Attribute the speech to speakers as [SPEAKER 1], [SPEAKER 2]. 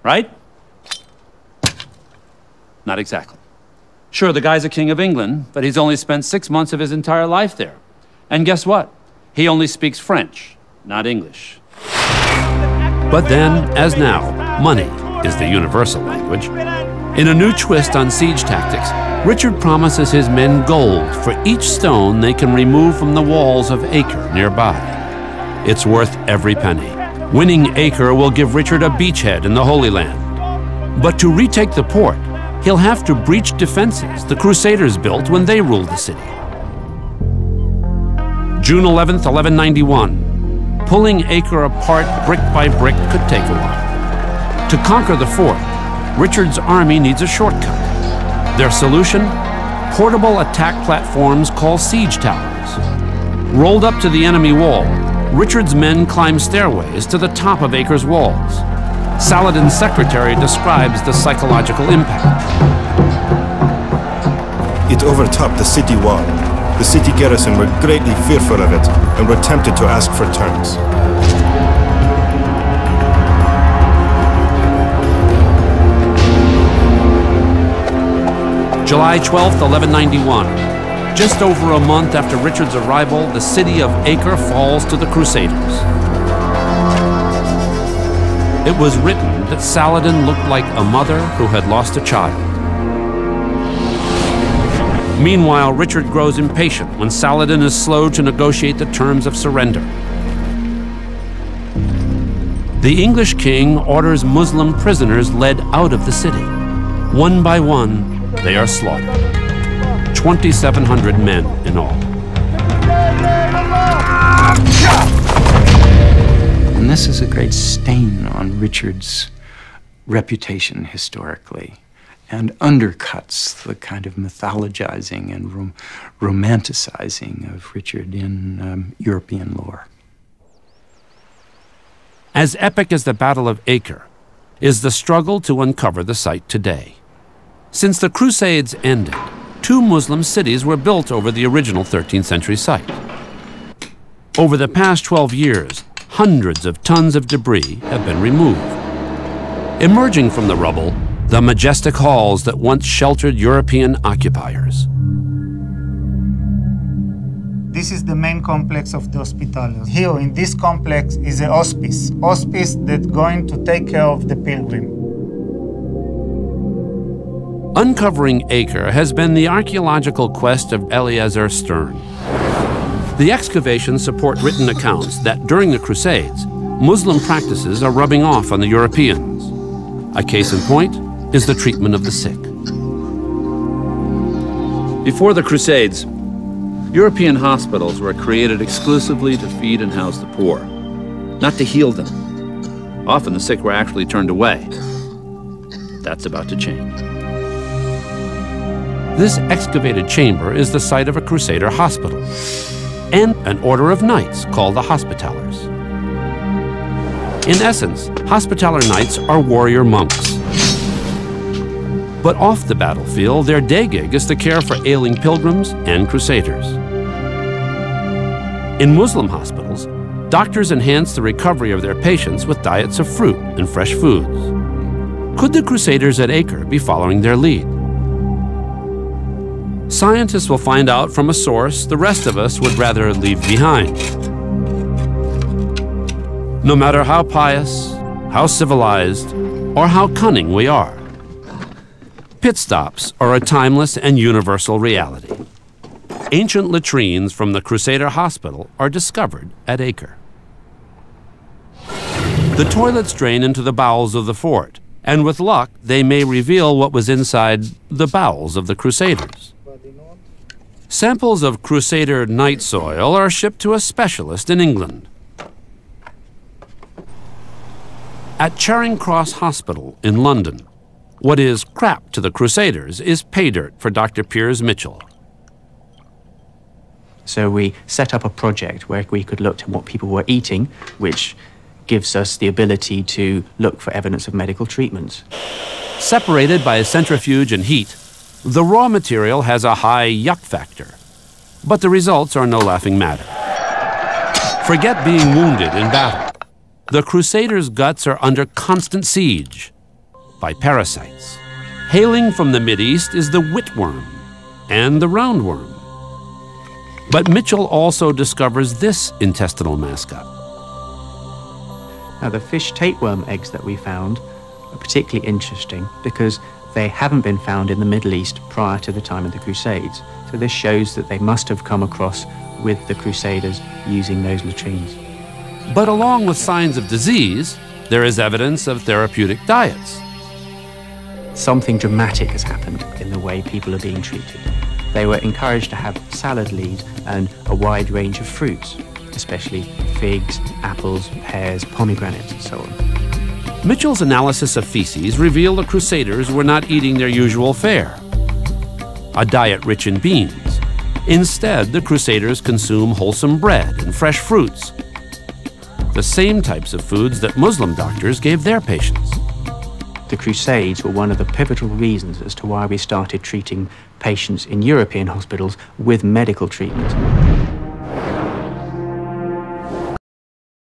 [SPEAKER 1] right? Not exactly. Sure, the guy's a king of England, but he's only spent 6 months of his entire life there. And guess what? He only speaks French, not English.
[SPEAKER 2] But then, as now, money is the universal language. In a new twist on siege tactics, Richard promises his men gold for each stone they can remove from the walls of Acre nearby. It's worth every penny. Winning Acre will give Richard a beachhead in the Holy Land. But to retake the port, he'll have to breach defenses the Crusaders built when they ruled the city. June 11th, 1191. Pulling Acre apart brick by brick could take a while. To conquer the fort, Richard's army needs a shortcut. Their solution? Portable attack platforms called siege towers. Rolled up to the enemy wall, Richard's men climb stairways to the top of Acre's walls. Saladin's secretary describes the psychological impact.
[SPEAKER 3] It overtopped the city wall. The city garrison were greatly fearful of it and were tempted to ask for terms.
[SPEAKER 2] July 12th, 1191. Just over a month after Richard's arrival, the city of Acre falls to the Crusaders. It was written that Saladin looked like a mother who had lost a child. Meanwhile, Richard grows impatient when Saladin is slow to negotiate the terms of surrender. The English king orders Muslim prisoners led out of the city. One by one, they are slaughtered. 2,700 men in all.
[SPEAKER 4] And this is a great stain on Richard's reputation historically, and undercuts the kind of mythologizing and romanticizing of Richard in European lore.
[SPEAKER 2] As epic as the Battle of Acre is the struggle to uncover the site today. Since the Crusades ended, 2 Muslim cities were built over the original 13th century site. Over the past 12 years, hundreds of tons of debris have been removed. Emerging from the rubble, the majestic halls that once sheltered European occupiers.
[SPEAKER 5] This is the main complex of the hospital. Here in this complex is a hospice that's going to take care of the pilgrim.
[SPEAKER 2] Uncovering Acre has been the archaeological quest of Eleazar Stern. The excavations support written accounts that during the Crusades, Muslim practices are rubbing off on the Europeans. A case in point is the treatment of the sick.
[SPEAKER 1] Before the Crusades, European hospitals were created exclusively to feed and house the poor, not to heal them. Often the sick were actually turned away. That's about to change.
[SPEAKER 2] This excavated chamber is the site of a Crusader hospital and an order of knights called the Hospitallers. In essence, Hospitaller knights are warrior monks. But off the battlefield, their day gig is to care for ailing pilgrims and crusaders. In Muslim hospitals, doctors enhance the recovery of their patients with diets of fruit and fresh foods. Could the Crusaders at Acre be following their lead? Scientists will find out from a source the rest of us would rather leave behind. No matter how pious, how civilized, or how cunning we are, pit stops are a timeless and universal reality. Ancient latrines from the Crusader hospital are discovered at Acre. The toilets drain into the bowels of the fort, and with luck, they may reveal what was inside the bowels of the Crusaders. Samples of Crusader night soil are shipped to a specialist in England. At Charing Cross Hospital in London, what is crap to the Crusaders is pay dirt for Dr. Piers Mitchell.
[SPEAKER 4] So we set up a project where we could look at what people were eating, which gives us the ability to look for evidence of medical treatment.
[SPEAKER 2] Separated by a centrifuge and heat, the raw material has a high yuck factor, but the results are no laughing matter. Forget being wounded in battle. The Crusaders' guts are under constant siege. by parasites. Hailing from the Mideast is the whitworm and the roundworm. But Mitchell also discovers this intestinal mascot.
[SPEAKER 6] Now, the fish tapeworm eggs that we found are particularly interesting because they haven't been found in the Middle East prior to the time of the Crusades. So this shows that they must have come across with the Crusaders using those latrines.
[SPEAKER 2] But along with signs of disease, there is evidence of therapeutic diets.
[SPEAKER 6] Something dramatic has happened in the way people are being treated. They were encouraged to have salad leaves and a wide range of fruits, especially figs, apples, pears, pomegranates, and so on.
[SPEAKER 2] Mitchell's analysis of feces revealed the Crusaders were not eating their usual fare, a diet rich in beans. Instead, the Crusaders consume wholesome bread and fresh fruits, the same types of foods that Muslim doctors gave their patients.
[SPEAKER 6] The Crusades were one of the pivotal reasons as to why we started treating patients in European hospitals with medical treatment.